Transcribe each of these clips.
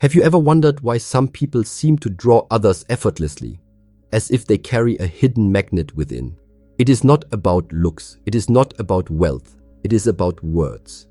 Have you ever wondered why some people seem to draw others effortlessly, as if they carry a hidden magnet within? It is not about looks, it is not about wealth, it is about words.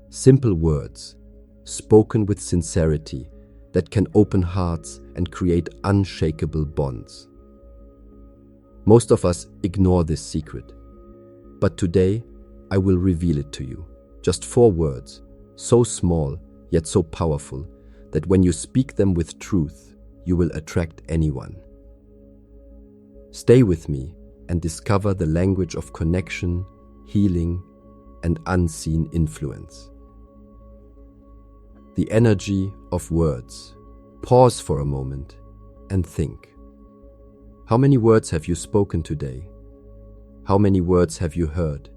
Simple words, spoken with sincerity, that can open hearts and create unshakable bonds. Most of us ignore this secret, but today I will reveal it to you. Just 4 words, so small yet so powerful, that when you speak them with truth, you will attract anyone. Stay with me and discover the language of connection, healing, and unseen influence. The energy of words. Pause for a moment and think. How many words have you spoken today? How many words have you heard?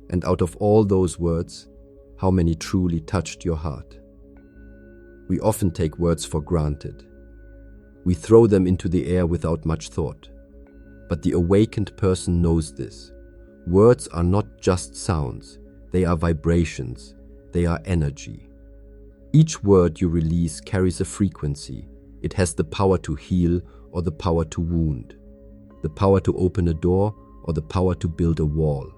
And out of all those words, how many truly touched your heart? We often take words for granted. We throw them into the air without much thought. But the awakened person knows this. Words are not just sounds, they are vibrations, they are energy. Each word you release carries a frequency. It has the power to heal or the power to wound, the power to open a door or the power to build a wall.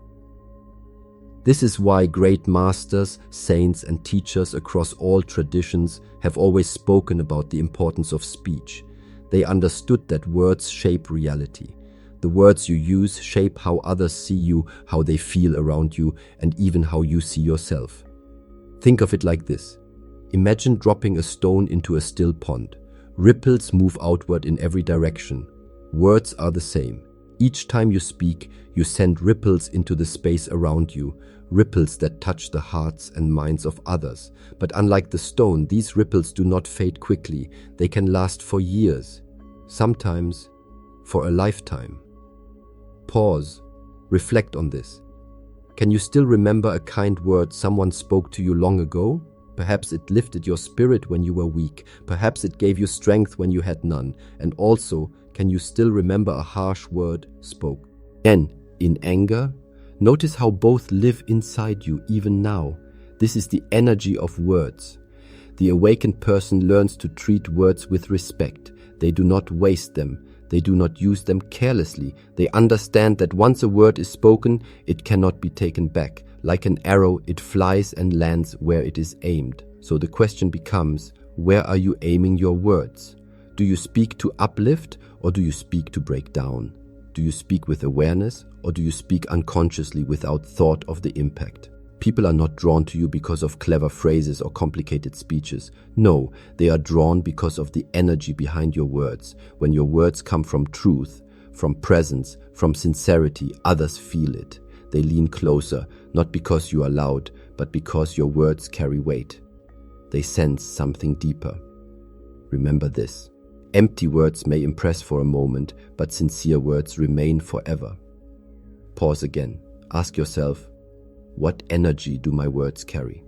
This is why great masters, saints, and teachers across all traditions have always spoken about the importance of speech. They understood that words shape reality. The words you use shape how others see you, how they feel around you, and even how you see yourself. Think of it like this. Imagine dropping a stone into a still pond. Ripples move outward in every direction. Words are the same. Each time you speak, you send ripples into the space around you, ripples that touch the hearts and minds of others. But unlike the stone, these ripples do not fade quickly. They can last for years, sometimes for a lifetime. Pause. Reflect on this. Can you still remember a kind word someone spoke to you long ago? Perhaps it lifted your spirit when you were weak. Perhaps it gave you strength when you had none. And also, can you still remember a harsh word spoke? Again, in anger, notice how both live inside you even now. This is the energy of words. The awakened person learns to treat words with respect. They do not waste them. They do not use them carelessly. They understand that once a word is spoken, it cannot be taken back. Like an arrow, it flies and lands where it is aimed. So the question becomes, where are you aiming your words? Do you speak to uplift or do you speak to break down? Do you speak with awareness or do you speak unconsciously without thought of the impact? People are not drawn to you because of clever phrases or complicated speeches. No, they are drawn because of the energy behind your words. When your words come from truth, from presence, from sincerity, others feel it. They lean closer, not because you are loud, but because your words carry weight. They sense something deeper. Remember this. Empty words may impress for a moment, but sincere words remain forever. Pause again. Ask yourself, what energy do my words carry?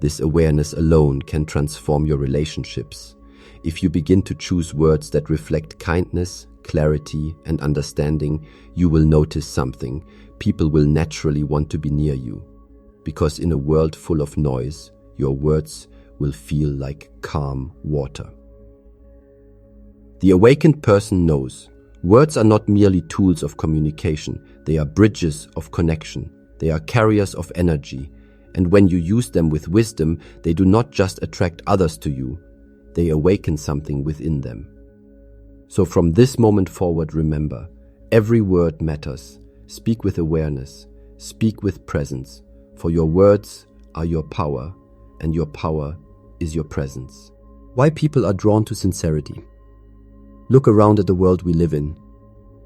This awareness alone can transform your relationships. If you begin to choose words that reflect kindness, clarity, and understanding, you will notice something. People will naturally want to be near you. Because in a world full of noise, your words will feel like calm water. The awakened person knows. Words are not merely tools of communication. They are bridges of connection. They are carriers of energy, and when you use them with wisdom, they do not just attract others to you, they awaken something within them. So from this moment forward, remember, every word matters. Speak with awareness, speak with presence, for your words are your power, and your power is your presence. Why people are drawn to sincerity? Look around at the world we live in.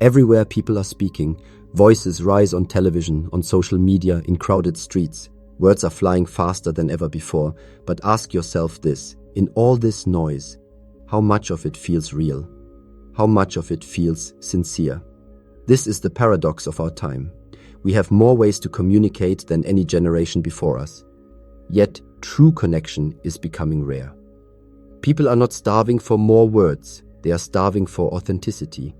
Everywhere people are speaking, voices rise on television, on social media, in crowded streets. Words are flying faster than ever before. But ask yourself this, in all this noise, how much of it feels real? How much of it feels sincere? This is the paradox of our time. We have more ways to communicate than any generation before us. Yet, true connection is becoming rare. People are not starving for more words. They are starving for authenticity.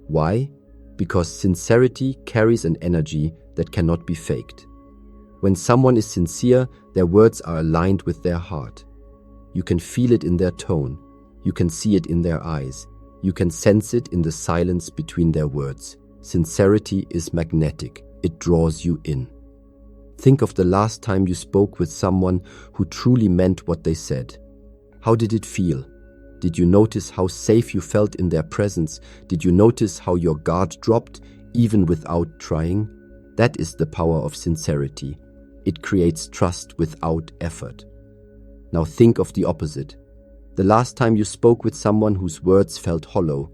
Why? Because sincerity carries an energy that cannot be faked. When someone is sincere, their words are aligned with their heart. You can feel it in their tone. You can see it in their eyes. You can sense it in the silence between their words. Sincerity is magnetic. It draws you in. Think of the last time you spoke with someone who truly meant what they said. How did it feel? Did you notice how safe you felt in their presence? Did you notice how your guard dropped, even without trying? That is the power of sincerity. It creates trust without effort. Now think of the opposite. The last time you spoke with someone whose words felt hollow.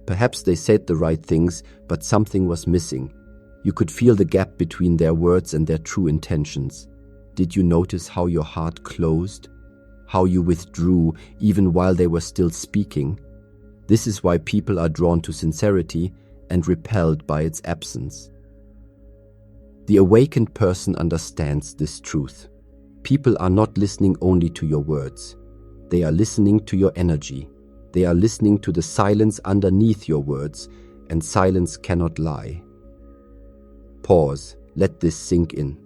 Perhaps they said the right things, but something was missing. You could feel the gap between their words and their true intentions. Did you notice how your heart closed? How you withdrew even while they were still speaking? This is why people are drawn to sincerity and repelled by its absence. The awakened person understands this truth. People are not listening only to your words. They are listening to your energy. They are listening to the silence underneath your words, and silence cannot lie. Pause. Let this sink in.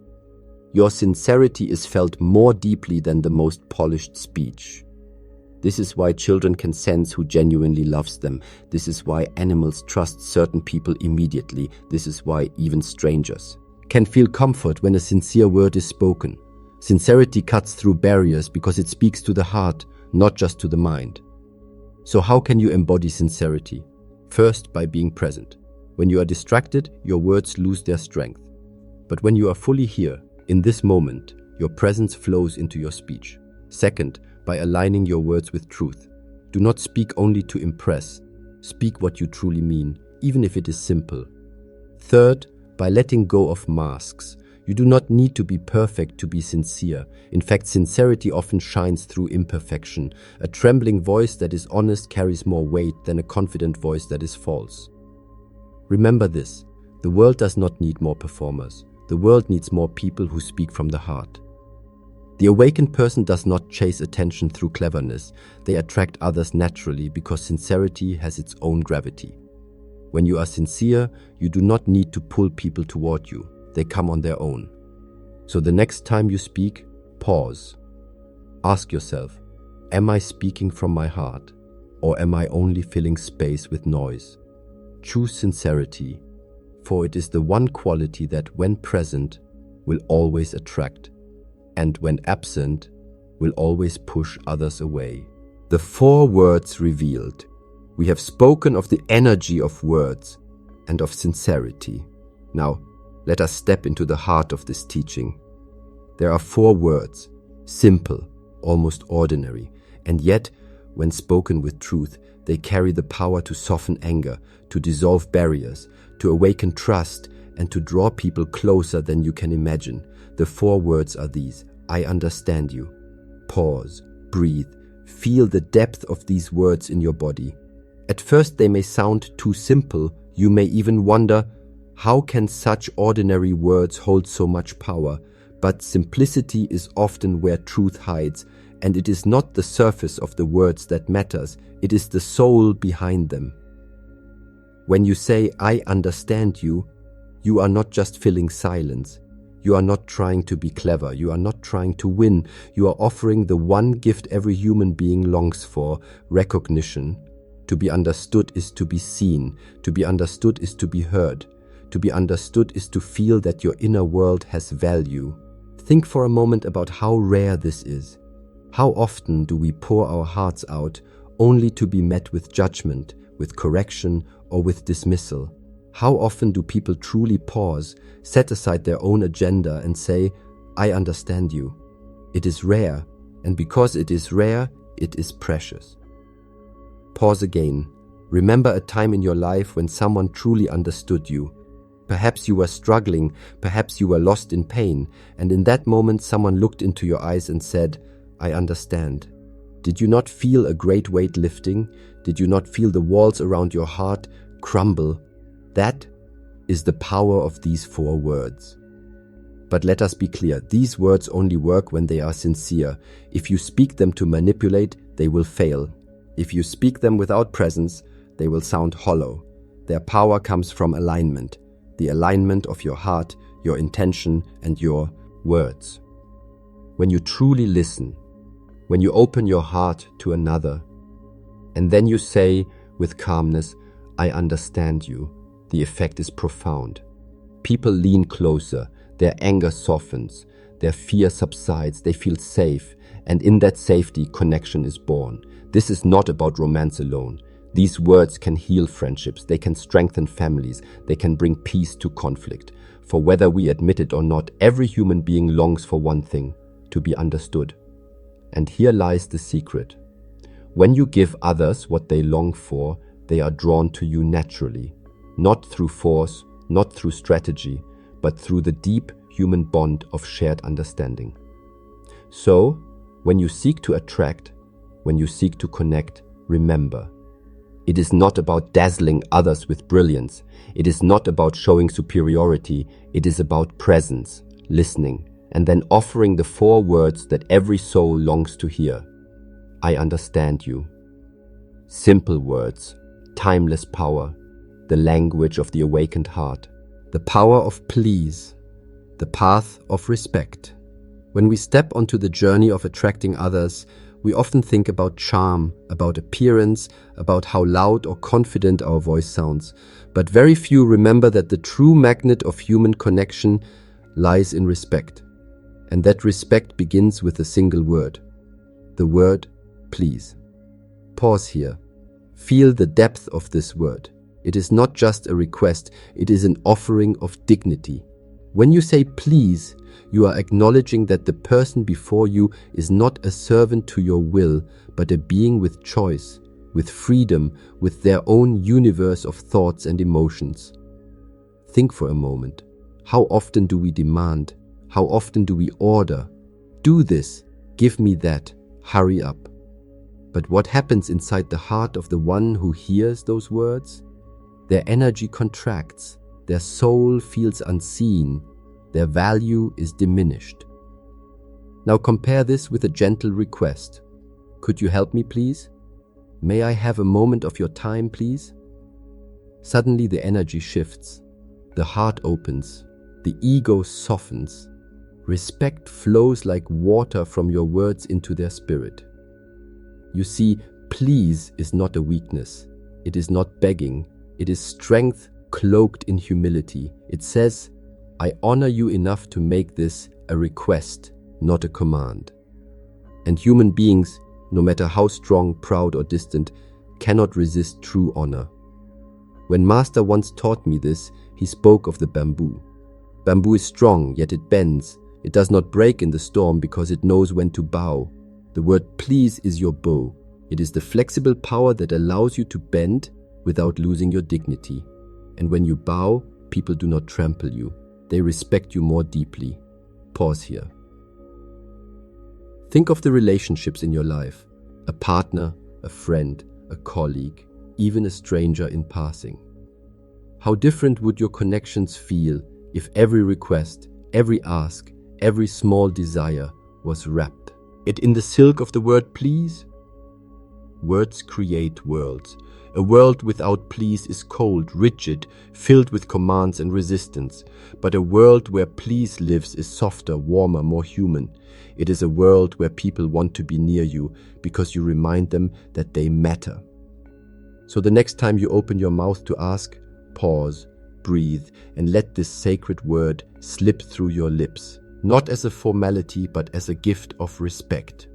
Your sincerity is felt more deeply than the most polished speech. This is why children can sense who genuinely loves them. This is why animals trust certain people immediately. This is why even strangers can feel comfort when a sincere word is spoken. Sincerity cuts through barriers because it speaks to the heart, not just to the mind. So how can you embody sincerity? First, by being present. When you are distracted, your words lose their strength. But when you are fully here, in this moment, your presence flows into your speech. Second, by aligning your words with truth. Do not speak only to impress. Speak what you truly mean, even if it is simple. Third, by letting go of masks. You do not need to be perfect to be sincere. In fact, sincerity often shines through imperfection. A trembling voice that is honest carries more weight than a confident voice that is false. Remember this, the world does not need more performers. The world needs more people who speak from the heart. The awakened person does not chase attention through cleverness. They attract others naturally because sincerity has its own gravity. When you are sincere, you do not need to pull people toward you. They come on their own. So the next time you speak, pause. Ask yourself, am I speaking from my heart, or am I only filling space with noise? Choose sincerity, for it is the one quality that, when present, will always attract, and when absent, will always push others away. The 4 words revealed. We have spoken of the energy of words and of sincerity. Now, let us step into the heart of this teaching. There are 4 words, simple, almost ordinary, and yet, when spoken with truth, they carry the power to soften anger, to dissolve barriers, to awaken trust, and to draw people closer than you can imagine. The 4 words are these: I understand you. Pause, breathe, feel the depth of these words in your body. At first they may sound too simple. You may even wonder, how can such ordinary words hold so much power? But simplicity is often where truth hides, and it is not the surface of the words that matters, it is the soul behind them. When you say, I understand you, you are not just filling silence. You are not trying to be clever. You are not trying to win. You are offering the one gift every human being longs for: recognition. To be understood is to be seen. To be understood is to be heard. To be understood is to feel that your inner world has value. Think for a moment about how rare this is. How often do we pour our hearts out only to be met with judgment, with correction, or with dismissal? How often do people truly pause, set aside their own agenda and say, I understand you? It is rare, and because it is rare, it is precious. Pause again. Remember a time in your life when someone truly understood you. Perhaps you were struggling, perhaps you were lost in pain, and in that moment someone looked into your eyes and said, I understand. Did you not feel a great weight lifting? Did you not feel the walls around your heart crumble? That is the power of these 4 words. But let us be clear, these words only work when they are sincere. If you speak them to manipulate, they will fail. If you speak them without presence, they will sound hollow. Their power comes from alignment, the alignment of your heart, your intention, and your words. When you truly listen, When you open your heart to another, and then you say with calmness, "I understand you," the effect is profound. People lean closer, their anger softens, their fear subsides, they feel safe, and in that safety, connection is born. This is not about romance alone. These words can heal friendships, they can strengthen families, they can bring peace to conflict. For whether we admit it or not, every human being longs for one thing: to be understood. And here lies the secret. When you give others what they long for, they are drawn to you naturally, not through force, not through strategy, but through the deep human bond of shared understanding. So, when you seek to attract, when you seek to connect, remember, it is not about dazzling others with brilliance. It is not about showing superiority. It is about presence, listening, and then offering the 4 words that every soul longs to hear. I understand you. Simple words, timeless power, the language of the awakened heart, the power of please, the path of respect. When we step onto the journey of attracting others, we often think about charm, about appearance, about how loud or confident our voice sounds. But very few remember that the true magnet of human connection lies in respect. And that respect begins with a single word. The word, please. Pause here. Feel the depth of this word. It is not just a request, it is an offering of dignity. When you say please, you are acknowledging that the person before you is not a servant to your will, but a being with choice, with freedom, with their own universe of thoughts and emotions. Think for a moment. How often do we demand? How often do we order? Do this, give me that, hurry up. But what happens inside the heart of the one who hears those words? Their energy contracts, their soul feels unseen, their value is diminished. Now compare this with a gentle request. Could you help me, please? May I have a moment of your time, please? Suddenly the energy shifts, the heart opens, the ego softens. Respect flows like water from your words into their spirit. You see, please is not a weakness. It is not begging. It is strength cloaked in humility. It says, I honor you enough to make this a request, not a command. And human beings, no matter how strong, proud, or distant, cannot resist true honor. When Master once taught me this, he spoke of the bamboo. Bamboo is strong, yet it bends. It does not break in the storm because it knows when to bow. The word please is your bow. It is the flexible power that allows you to bend without losing your dignity. And when you bow, people do not trample you. They respect you more deeply. Pause here. Think of the relationships in your life. A partner, a friend, a colleague, even a stranger in passing. How different would your connections feel if every request, every ask, every small desire was wrapped in the silk of the word please? Words create worlds. A world without please is cold, rigid, filled with commands and resistance. But a world where please lives is softer, warmer, more human. It is a world where people want to be near you because you remind them that they matter. So the next time you open your mouth to ask, pause, breathe, and let this sacred word slip through your lips, not as a formality, but as a gift of respect.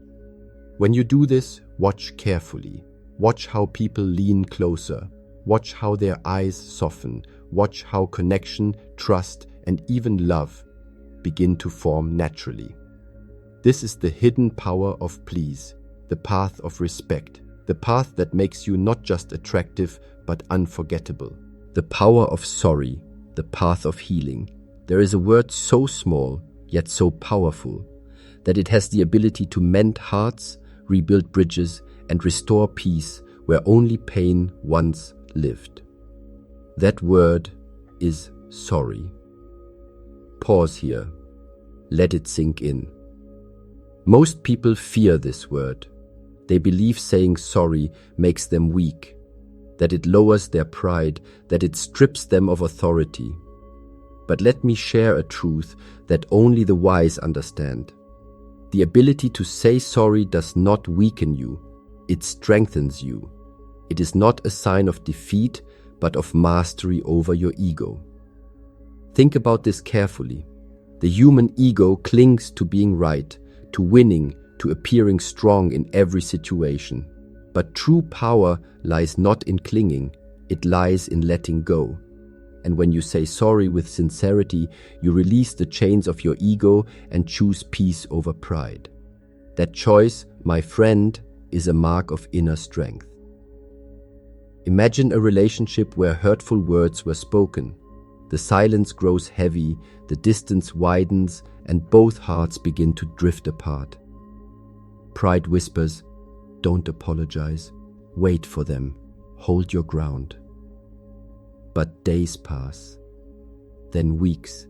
When you do this, watch carefully. Watch how people lean closer. Watch how their eyes soften. Watch how connection, trust, and even love begin to form naturally. This is the hidden power of please, the path of respect, the path that makes you not just attractive, but unforgettable. The power of sorry, the path of healing. There is a word so small, yet so powerful, that it has the ability to mend hearts, rebuild bridges, and restore peace where only pain once lived. That word is sorry. Pause here. Let it sink in. Most people fear this word. They believe saying sorry makes them weak, that it lowers their pride, that it strips them of authority. But let me share a truth that only the wise understand. The ability to say sorry does not weaken you, it strengthens you. It is not a sign of defeat, but of mastery over your ego. Think about this carefully. The human ego clings to being right, to winning, to appearing strong in every situation. But true power lies not in clinging, it lies in letting go. And when you say sorry with sincerity, you release the chains of your ego and choose peace over pride. That choice, my friend, is a mark of inner strength. Imagine a relationship where hurtful words were spoken. The silence grows heavy, the distance widens, and both hearts begin to drift apart. Pride whispers, "Don't apologize. Wait for them. Hold your ground." But days pass, then weeks,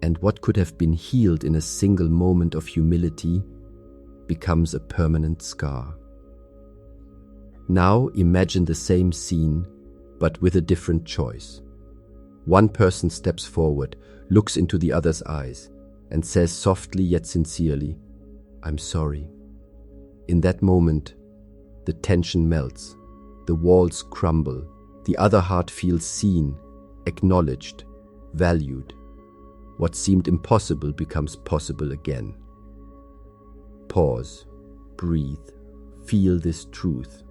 and what could have been healed in a single moment of humility becomes a permanent scar. Now imagine the same scene, but with a different choice. One person steps forward, looks into the other's eyes, and says softly yet sincerely, "I'm sorry." In that moment, the tension melts, the walls crumble, the other heart feels seen, acknowledged, valued. What seemed impossible becomes possible again. Pause, breathe, feel this truth.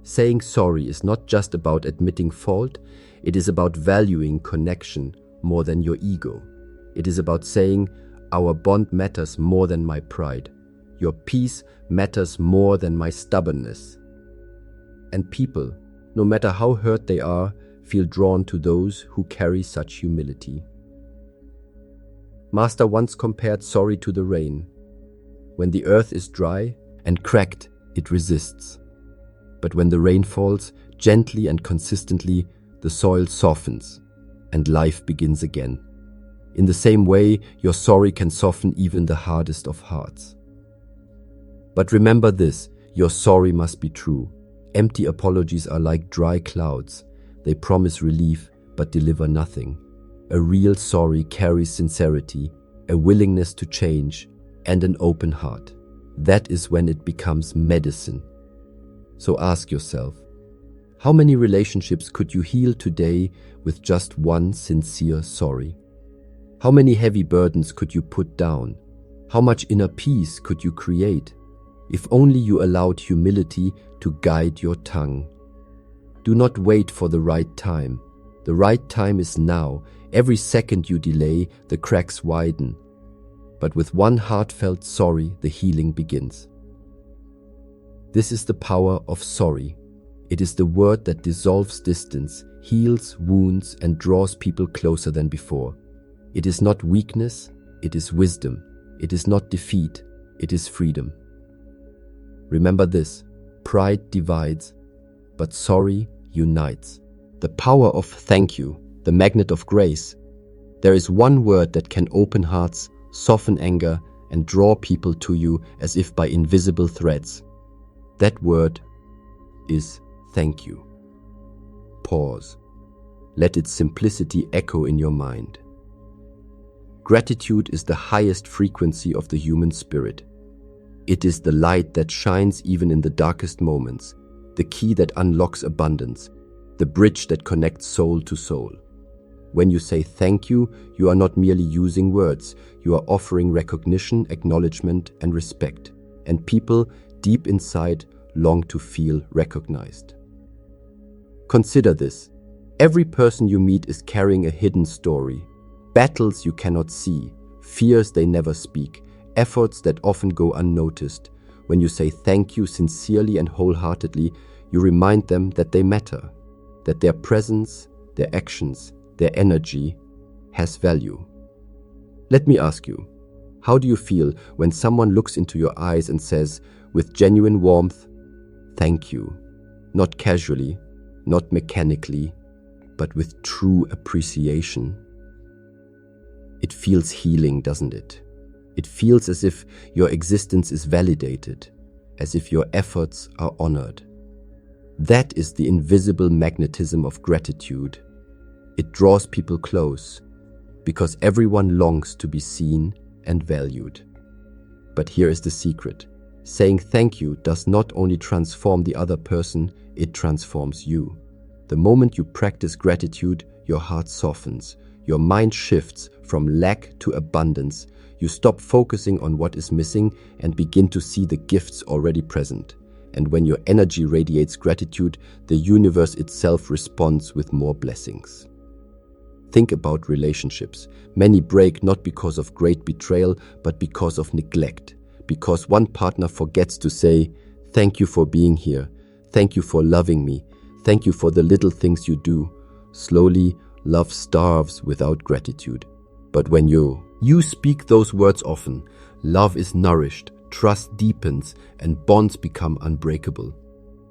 Saying sorry is not just about admitting fault, it is about valuing connection more than your ego. It is about saying, "Our bond matters more than my pride. Your peace matters more than my stubbornness." And people, no matter how hurt they are, feel drawn to those who carry such humility. Master once compared sorry to the rain. When the earth is dry and cracked, it resists. But when the rain falls, gently and consistently, the soil softens and life begins again. In the same way, your sorry can soften even the hardest of hearts. But remember this, your sorry must be true. Empty apologies are like dry clouds. They promise relief but deliver nothing. A real sorry carries sincerity, a willingness to change, and an open heart. That is when it becomes medicine. So ask yourself, how many relationships could you heal today with just one sincere sorry? How many heavy burdens could you put down? How much inner peace could you create? If only you allowed humility to guide your tongue. Do not wait for the right time. The right time is now. Every second you delay, the cracks widen. But with one heartfelt sorry, the healing begins. This is the power of sorry. It is the word that dissolves distance, heals wounds, and draws people closer than before. It is not weakness, it is wisdom. It is not defeat, it is freedom. Remember this, pride divides, but sorry unites. The power of thank you, the magnet of grace. There is one word that can open hearts, soften anger, and draw people to you as if by invisible threads. That word is thank you. Pause. Let its simplicity echo in your mind. Gratitude is the highest frequency of the human spirit. It is the light that shines even in the darkest moments, the key that unlocks abundance, the bridge that connects soul to soul. When you say thank you, you are not merely using words, you are offering recognition, acknowledgement, and respect. And people, deep inside, long to feel recognized. Consider this. Every person you meet is carrying a hidden story. Battles you cannot see, fears they never speak, efforts that often go unnoticed. When you say thank you sincerely and wholeheartedly, you remind them that they matter, that their presence, their actions, their energy has value. Let me ask you, how do you feel when someone looks into your eyes and says, with genuine warmth, "Thank you," not casually, not mechanically, but with true appreciation? It feels healing, doesn't it? It feels as if your existence is validated, as if your efforts are honored. That is the invisible magnetism of gratitude. It draws people close, because everyone longs to be seen and valued. But here is the secret. Saying thank you does not only transform the other person, it transforms you. The moment you practice gratitude, your heart softens. Your mind shifts from lack to abundance. You stop focusing on what is missing and begin to see the gifts already present. And when your energy radiates gratitude, the universe itself responds with more blessings. Think about relationships. Many break not because of great betrayal, but because of neglect. Because one partner forgets to say, "Thank you for being here. Thank you for loving me. Thank you for the little things you do." Slowly, love starves without gratitude. But when you speak those words often, love is nourished, trust deepens, and bonds become unbreakable.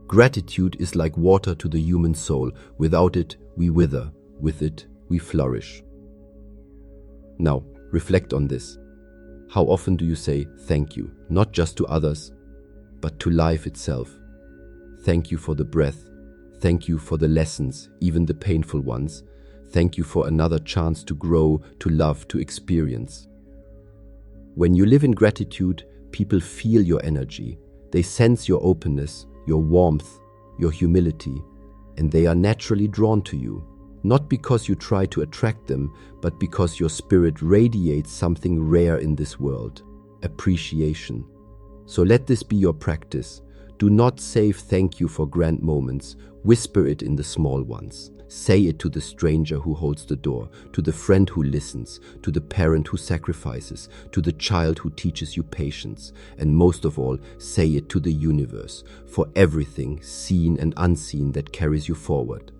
Gratitude is like water to the human soul. Without it, we wither. With it, we flourish. Now, reflect on this. How often do you say thank you, not just to others, but to life itself? Thank you for the breath. Thank you for the lessons, even the painful ones. Thank you for another chance to grow, to love, to experience. When you live in gratitude, people feel your energy. They sense your openness, your warmth, your humility, and they are naturally drawn to you. Not because you try to attract them, but because your spirit radiates something rare in this world: appreciation. So let this be your practice. Do not save thank you for grand moments. Whisper it in the small ones. Say it to the stranger who holds the door, to the friend who listens, to the parent who sacrifices, to the child who teaches you patience, and most of all, say it to the universe, for everything, seen and unseen, that carries you forward.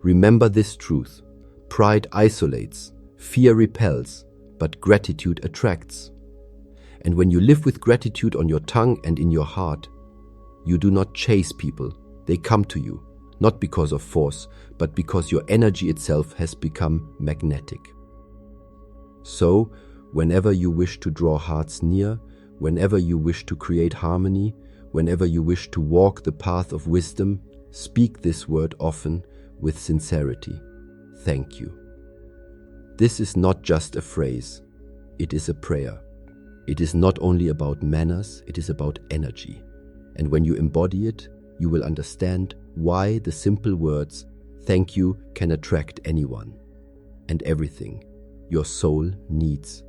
Remember this truth: pride isolates, fear repels, but gratitude attracts. And when you live with gratitude on your tongue and in your heart, you do not chase people, they come to you, not because of force, but because your energy itself has become magnetic. So, whenever you wish to draw hearts near, whenever you wish to create harmony, whenever you wish to walk the path of wisdom, speak this word often, with sincerity: thank you. This is not just a phrase, it is a prayer. It is not only about manners, it is about energy. And when you embody it, you will understand why the simple words "thank you" can attract anyone and everything your soul needs.